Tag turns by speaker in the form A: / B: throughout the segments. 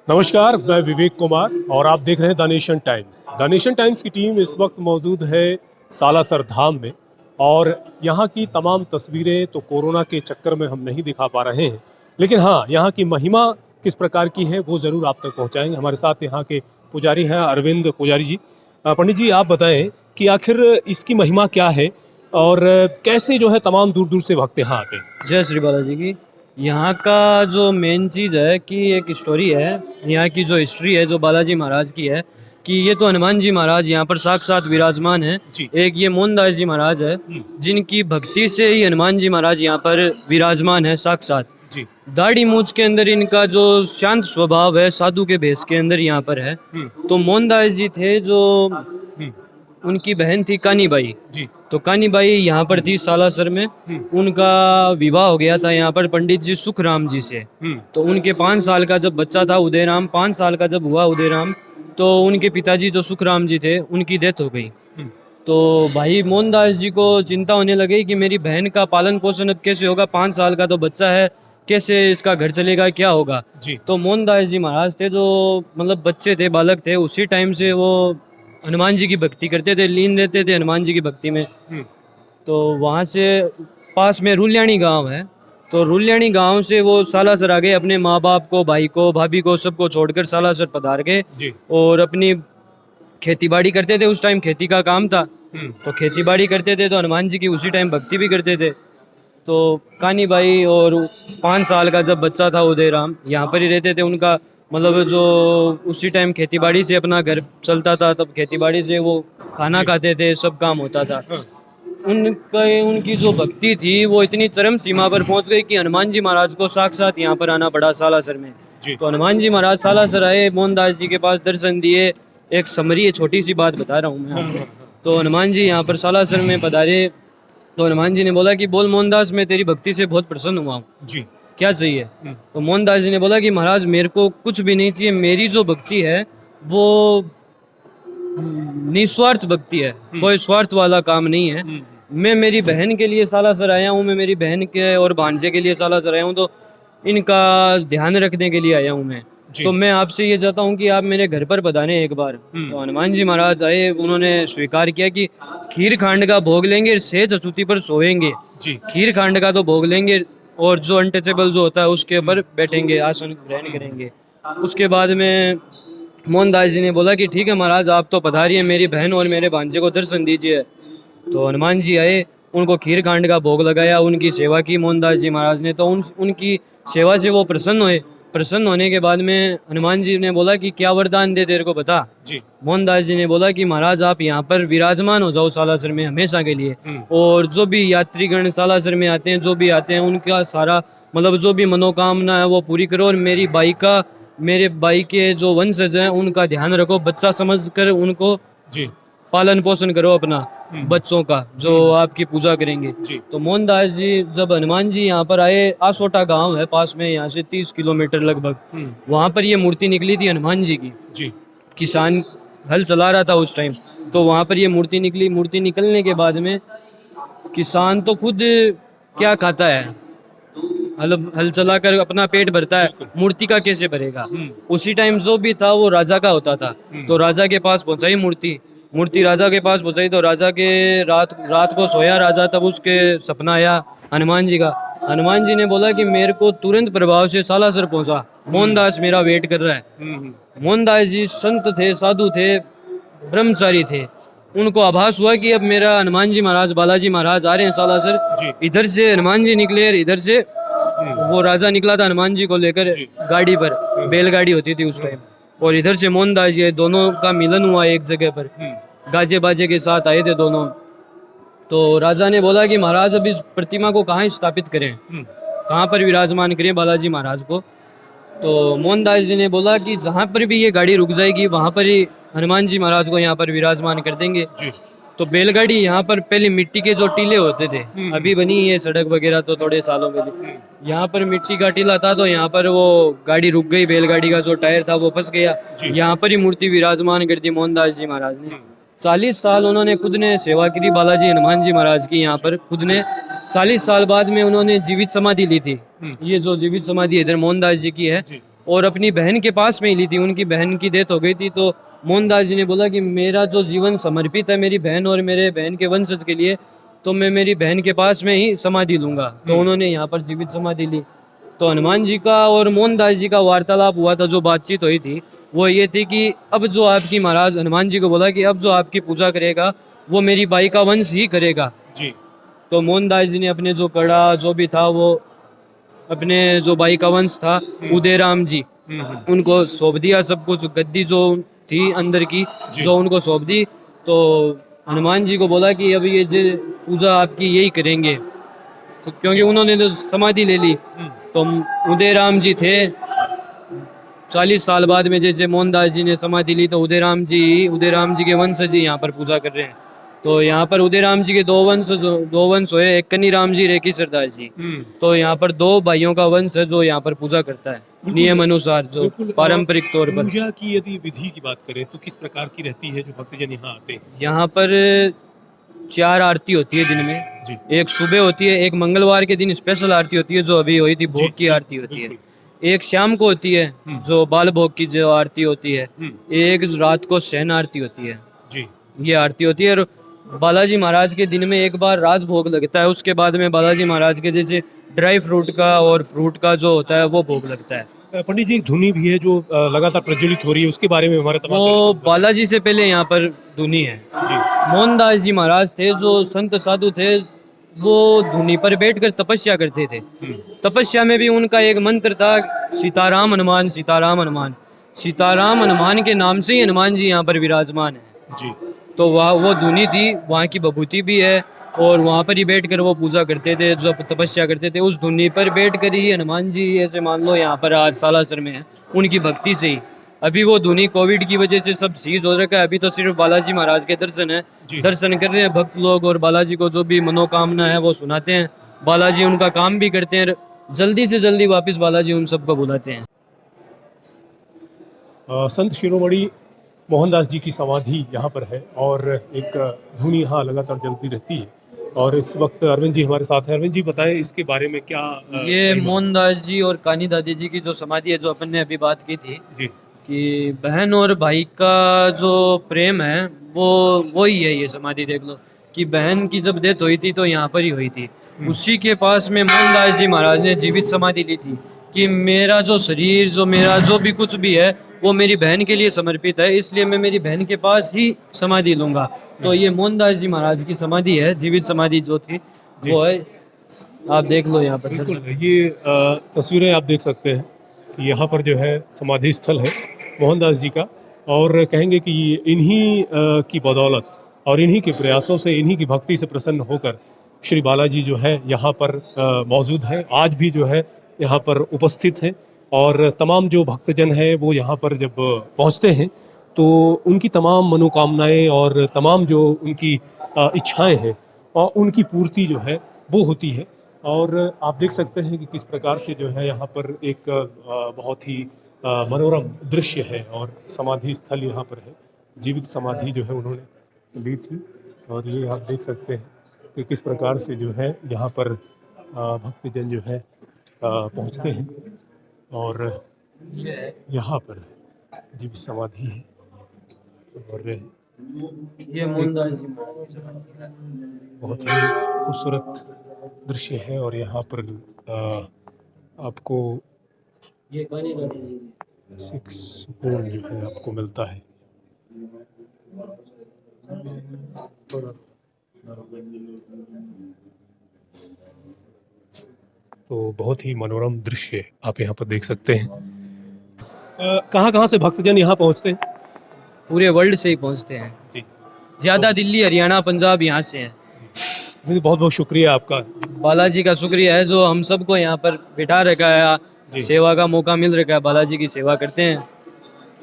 A: नमस्कार, मैं विवेक कुमार और आप देख रहे हैं the nation times. The nation times की टीम इस वक्त मौजूद है सालासर धाम में और यहाँ की तमाम तस्वीरें तो कोरोना के चक्कर में हम नहीं दिखा पा रहे हैं, लेकिन हाँ, यहाँ की महिमा किस प्रकार की है वो ज़रूर आप तक पहुँचाएंगे। हमारे साथ यहाँ के पुजारी हैं अरविंद पुजारी जी। पंडित जी, आप बताएं कि आखिर इसकी महिमा क्या है और कैसे जो है तमाम दूर दूर से भक्त यहाँ आते हैं।
B: जय श्री बालाजी की। यहाँ का जो मेन चीज़ है कि एक स्टोरी है, यहाँ की जो हिस्ट्री है जो बालाजी महाराज की है कि ये तो हनुमान जी महाराज यहाँ पर साक्षात विराजमान है। एक ये मोहनदास जी महाराज है जिनकी भक्ति से ही हनुमान जी महाराज यहाँ पर विराजमान है साक्षात। दाढ़ी मूछ के अंदर इनका जो शांत स्वभाव है, साधु के भेष के अंदर यहाँ पर है। तो मोहनदास जी थे जो उनकी बहन थी कानीबाई जी। तो कानीबाई यहाँ पर थी सालासर में। उनका विवाह हो गया था यहाँ पर पंडित जी सुखराम जी से। तो उनके 5 साल का जब बच्चा था उदयराम, 5 साल का जब हुआ उदयराम, तो उनके पिताजी जो सुखराम जी थे उनकी डेथ हो गई। तो भाई मोहनदास जी को चिंता होने लगी कि मेरी बहन का पालन पोषण अब कैसे होगा, 5 साल का तो बच्चा है, कैसे इसका घर चलेगा, क्या होगा जी। तो मोहनदास जी महाराज थे जो मतलब बच्चे थे, बालक थे, उसी टाइम से वो हनुमान जी की भक्ति करते थे, लीन रहते थे हनुमान जी की भक्ति में। तो वहाँ से पास में रुल्याणी गांव है, तो रुल्याणी गांव से वो सालासर आ गए, अपने माँ बाप को, भाई को, भाभी को, सबको छोड़कर सालासर पधार गए और अपनी खेती बाड़ी करते थे। उस टाइम खेती का काम था, तो खेती बाड़ी करते थे, तो हनुमान जी की उसी टाइम भक्ति भी करते थे। तो कानीबाई और 5 साल का जब बच्चा था उदयराम यहाँ पर ही रहते थे। उनका मतलब जो उसी टाइम खेतीबाड़ी से अपना घर चलता था, तब खेतीबाड़ी से वो खाना खाते थे, सब काम होता था। उनकी जो भक्ति थी वो इतनी चरम सीमा पर पहुंच गई कि हनुमान जी महाराज को साक्षात यहाँ पर आना पड़ा सालासर में। तो हनुमान जी महाराज सालासर आए, मोहनदास जी के पास दर्शन दिए। एक समरी छोटी सी बात बता रहा हूँ मैं। तो हनुमान जी यहाँ पर सालासर में पधारे, तो हनुमान जी ने बोला कि बोल मोहनदास, मैं तेरी भक्ति से बहुत प्रसन्न हुआ हूँ जी, क्या चाहिए। तो मोहनदास जी ने बोला कि महाराज मेरे को कुछ भी नहीं चाहिए, मेरी जो भक्ति है वो निस्वार्थ भक्ति है, कोई स्वार्थ वाला काम नहीं है। मैं मेरी बहन के लिए सालासर आया हूँ, मैं मेरी बहन के और भांजे के लिए सालासर आया हूँ, तो इनका ध्यान रखने के लिए आया हूँ मैं। तो मैं आपसे ये चाहता हूँ कि आप मेरे घर पर पधारें एक बार। तो हनुमान जी महाराज आए, उन्होंने स्वीकार किया कि खीर खांड का भोग लेंगे, सेज अछूती पर सोएंगे जी। खीर खांड का तो भोग लेंगे और जो अनटचेबल जो होता है उसके ऊपर बैठेंगे, आसन ग्रहण करेंगे। उसके बाद में मोहनदास जी ने बोला कि ठीक है महाराज, आप तो पधारिए, मेरी बहन और मेरे भांजे को दर्शन दीजिए। तो हनुमान जी आए, उनको खीर खांड का भोग लगाया, उनकी सेवा की मोहनदास जी महाराज ने। तो उनकी सेवा से वो प्रसन्न हुए। प्रसन्न होने के बाद में हनुमान जी ने बोला कि क्या वरदान दे तेरे को बता जी। मोहनदास जी ने बोला कि महाराज आप यहाँ पर विराजमान हो जाओ सालासर में हमेशा के लिए, और जो भी यात्रीगण सालासर में आते हैं, जो भी आते हैं, उनका सारा मतलब जो भी मनोकामना है वो पूरी करो, और मेरे भाई के जो वंशज हैं उनका ध्यान रखो, बच्चा समझ कर उनको जी पालन पोषण करो अपना बच्चों का, जो आपकी पूजा करेंगे जी। तो मोहनदास जी जब हनुमान जी यहाँ पर आए, आसोटा गांव है पास में, यहाँ से 30 किलोमीटर लगभग, वहाँ पर ये मूर्ति निकली थी हनुमान जी की जी। किसान हल चला रहा था उस टाइम, तो वहाँ पर ये मूर्ति निकली। मूर्ति निकलने के बाद में किसान तो खुद क्या खाता है, हल चलाकर अपना पेट भरता है, मूर्ति का कैसे भरेगा। उसी टाइम जो भी था वो राजा का होता था, तो राजा के पास पहुंचाई मूर्ति राजा के पास पहुंचाई। तो राजा के रात को सोया राजा, तब उसके सपना आया हनुमान जी का। हनुमान जी ने बोला कि मेरे को तुरंत प्रभाव से सालासर पहुंचा, मोहनदास मेरा वेट कर रहा है। मोहनदास जी संत थे, साधु थे, ब्रह्मचारी थे। उनको आभास हुआ कि अब मेरा हनुमान जी महाराज, बालाजी महाराज आ रहे हैं सालासर। इधर से हनुमान जी निकले, इधर से वो राजा निकला था हनुमान जी को लेकर गाड़ी पर, बैलगाड़ी होती थी उस टाइम, और इधर से मोहनदास जी, दोनों का मिलन हुआ एक जगह पर, गाजे बाजे के साथ आए थे दोनों। तो राजा ने बोला कि महाराज अब इस प्रतिमा को कहाँ स्थापित करें, कहाँ पर विराजमान करें बालाजी महाराज को। तो मोहनदास जी ने बोला कि जहाँ पर भी ये गाड़ी रुक जाएगी वहाँ पर ही हनुमान जी महाराज को यहाँ पर विराजमान कर देंगे जी। तो बैलगाड़ी यहाँ पर पहले मिट्टी के जो टीले होते थे, अभी बनी है सड़क वगैरह तो थोड़े सालों पहले, यहाँ पर मिट्टी का टीला था, तो यहाँ पर वो गाड़ी रुक गई, बैलगाड़ी का जो टायर था वो फंस गया। यहाँ पर ही मूर्ति विराजमान कर दी मोहनदास जी महाराज ने। 40 साल उन्होंने खुद ने सेवा की बालाजी हनुमान जी महाराज की यहाँ पर खुद ने। 40 साल बाद में उन्होंने जीवित समाधि ली थी। ये जो जीवित समाधि इधर मोहनदास जी की है, और अपनी बहन के पास में ही ली थी। उनकी बहन की डेथ हो गई थी, तो मोहनदास जी ने बोला कि मेरा जो जीवन समर्पित है मेरी बहन और मेरे बहन के वंशज के लिए, तो मैं मेरी बहन के पास में ही समाधि लूँगा। तो उन्होंने यहाँ पर जीवित समाधि ली। तो हनुमान जी का और मोहनदास जी का वार्तालाप हुआ था, जो बातचीत हुई थी वो ये थी कि अब जो आपकी महाराज हनुमान जी को बोला कि अब जो आपकी पूजा करेगा वो मेरी बाई का वंश ही करेगा
A: जी।
B: तो मोहनदास जी ने अपने जो कड़ा जो भी था वो अपने जो बाई का वंश था उदयराम जी उनको सौंप दिया, सब कुछ गद्दी जो थी अंदर की जो उनको सौंप दी। तो हनुमान जी को बोला कि अब ये जो पूजा आपकी यही करेंगे, तो क्योंकि उन्होंने तो समाधि ले ली। तो उदयराम जी थे, 40 साल बाद में जैसे मोहनदास जी ने समाधि ली तो उदयराम जी के वंशज जी यहाँ पर पूजा कर रहे हैं। तो यहाँ पर उदयराम जी के दो वंश हुए, एक कन्नीराम जी, एक ईश्वरदास जी। तो यहाँ पर दो भाइयों का वंश है जो यहाँ पर पूजा करता है नियम अनुसार, जो पारंपरिक तौर पर।
A: पूजा की यदि विधि की बात करें तो किस प्रकार की रहती है जो भक्तजन यहाँ आते हैं?
B: यहाँ पर 4 आरती होती है दिन में
A: जी।
B: एक सुबह होती है, एक मंगलवार के दिन स्पेशल आरती होती है जो अभी हुई थी, भोग की आरती होती है। एक शाम को होती है जो बाल भोग की जो आरती होती है। एक रात को शयन आरती होती है
A: जी।
B: ये आरती होती है। और बालाजी महाराज के दिन में एक बार राज भोग लगता है, उसके बाद में बालाजी महाराज के जैसे ड्राई फ्रूट का और फ्रूट का जो होता है वो भोग लगता है।
A: पंडित जी, एक धुनी भी है जो लगातार प्रज्वलित हो रही है, उसके बारे में हमारे तमाम
B: वो बालाजी से पहले यहाँ पर धुनी है।
A: जी।
B: मोहनदास जी महाराज थे जो संत साधु थे, वो धुनी पर बैठकर तपस्या करते थे। तपस्या में भी उनका एक मंत्र था, सीताराम हनुमान, सीताराम हनुमान। सीताराम हनुमान के नाम से ही हनुमान जी यहाँ पर विराजमान है
A: जी।
B: तो वहाँ वो धुनी थी, वहाँ की विभूति भी है और वहाँ पर ही बैठकर वो पूजा करते थे, जो तपस्या करते थे उस धुनी पर बैठकर ही हनुमान जी ऐसे मान लो यहाँ पर आज सालासर में है, उनकी भक्ति से ही। अभी वो धुनी कोविड की वजह से सब सीज हो रखा है, अभी तो सिर्फ बालाजी महाराज के दर्शन है, दर्शन कर रहे हैं भक्त लोग और बालाजी को जो भी मनोकामना है वो सुनाते हैं। बालाजी उनका काम भी करते हैं, जल्दी से जल्दी वापस बालाजी उन सबको बुलाते हैं।
A: संत शिरोमणि मोहनदास जी की समाधि यहाँ पर है और एक धुनी यहाँ लगातार जलती रहती है। और इस वक्त अरविंद जी हमारे साथ हैं। अरविंद जी बताएं इसके बारे में क्या?
B: ये मोहनदास जी और कानी दादी जी की जो समाधि है, जो अपन ने अभी बात की थी
A: जी,
B: कि बहन और भाई का जो प्रेम है वो ही है। ये समाधि देख लो कि बहन की जब डेथ हुई थी तो यहाँ पर ही हुई थी, उसी के पास में मोहनदास जी महाराज ने जीवित समाधि ली थी कि मेरा जो शरीर, जो मेरा जो भी कुछ भी है वो मेरी बहन के लिए समर्पित है, इसलिए मैं मेरी बहन के पास ही समाधि लूँगा। तो ये मोहनदास जी महाराज की समाधि है, जीवित समाधि जो थी वो है। आप देख लो यहाँ पर
A: ये तस्वीरें आप देख सकते हैं कि यहाँ पर जो है समाधि स्थल है मोहनदास जी का, और कहेंगे कि इन्हीं की बदौलत और इन्हीं के प्रयासों से, इन्हीं की भक्ति से प्रसन्न होकर श्री बालाजी जो है यहाँ पर मौजूद है, आज भी जो है यहाँ पर उपस्थित हैं। और तमाम जो भक्तजन हैं वो यहाँ पर जब पहुँचते हैं तो उनकी तमाम मनोकामनाएं और तमाम जो उनकी इच्छाएं हैं और उनकी पूर्ति जो है वो होती है। और आप देख सकते हैं कि किस प्रकार से जो है यहाँ पर एक बहुत ही मनोरम दृश्य है और समाधि स्थल यहाँ पर है। जीवित समाधि जो है उन्होंने ली थी और ये आप देख सकते हैं कि किस प्रकार से जो है यहाँ पर भक्तजन जो है पहुँचते हैं और यहाँ पर जीवित समाधि है। और
B: ये मोहनदास जी
A: बहुत ही खूबसूरत दृश्य है और यहाँ पर आपको
B: ये कानी दादी जी
A: सुकून जो है आपको मिलता है। तो बहुत ही मनोरम दृश्य आप यहाँ पर देख सकते हैं। कहाँ से भक्तजन यहाँ पहुँचते हैं?
B: पूरे वर्ल्ड से ही पहुँचते हैं
A: जी।
B: ज़्यादा दिल्ली, हरियाणा, पंजाब यहाँ से हैं।
A: बहुत बहुत शुक्रिया आपका।
B: बालाजी का शुक्रिया है जो हम सबको यहाँ पर बिठा रखा है, सेवा का मौका मिल रखा है, बालाजी की सेवा करते हैं,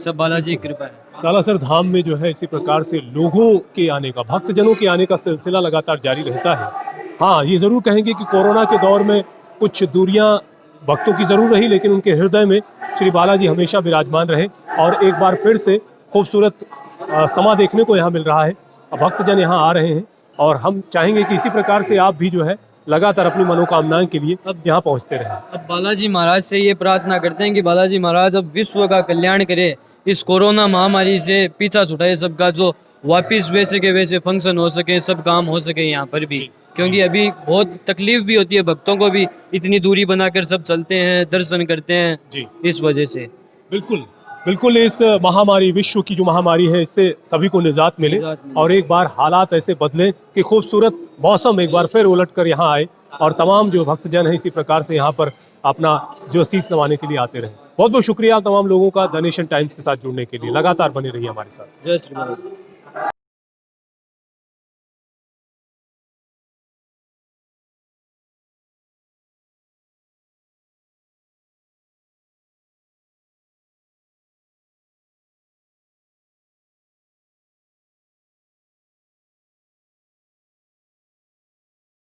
B: सब बालाजी की कृपा है।
A: सालासर धाम में जो है इसी प्रकार से लोगों के आने का, भक्तजनों के आने का सिलसिला लगातार जारी रहता है। हाँ, ये ज़रूर कहेंगे कि कोरोना के दौर में कुछ दूरियां भक्तों की ज़रूर रही, लेकिन उनके हृदय में श्री बालाजी हमेशा विराजमान रहे और एक बार फिर से खूबसूरत समा देखने को यहाँ मिल रहा है। भक्तजन यहाँ आ रहे हैं और हम चाहेंगे कि इसी प्रकार से आप भी जो है लगातार अपनी मनोकामनाएं के लिए यहाँ पहुँचते रहें।
B: अब बालाजी महाराज से ये प्रार्थना करते हैं कि बालाजी महाराज अब विश्व का कल्याण करे, इस कोरोना महामारी से पीछा छुटाए सबका, जो वापिस वैसे के वैसे फंक्शन हो सके, सब काम हो सके यहाँ पर भी, क्योंकि अभी बहुत तकलीफ भी होती है भक्तों को भी, इतनी दूरी बनाकर सब चलते हैं, दर्शन करते हैं
A: जी
B: इस वजह से।
A: बिल्कुल बिल्कुल, इस महामारी, विश्व की जो महामारी है, इससे सभी को निजात मिले और एक बार हालात ऐसे बदले कि खूबसूरत मौसम एक बार फिर उलट कर यहाँ आए और तमाम जो भक्तजन हैं इसी प्रकार से यहाँ पर अपना जो शीश नवाने के लिए आते रहे। बहुत बहुत शुक्रिया तमाम लोगों का द नेशन टाइम्स के साथ जुड़ने के लिए। लगातार बने रहिए हमारे साथ।
B: जय श्री राम।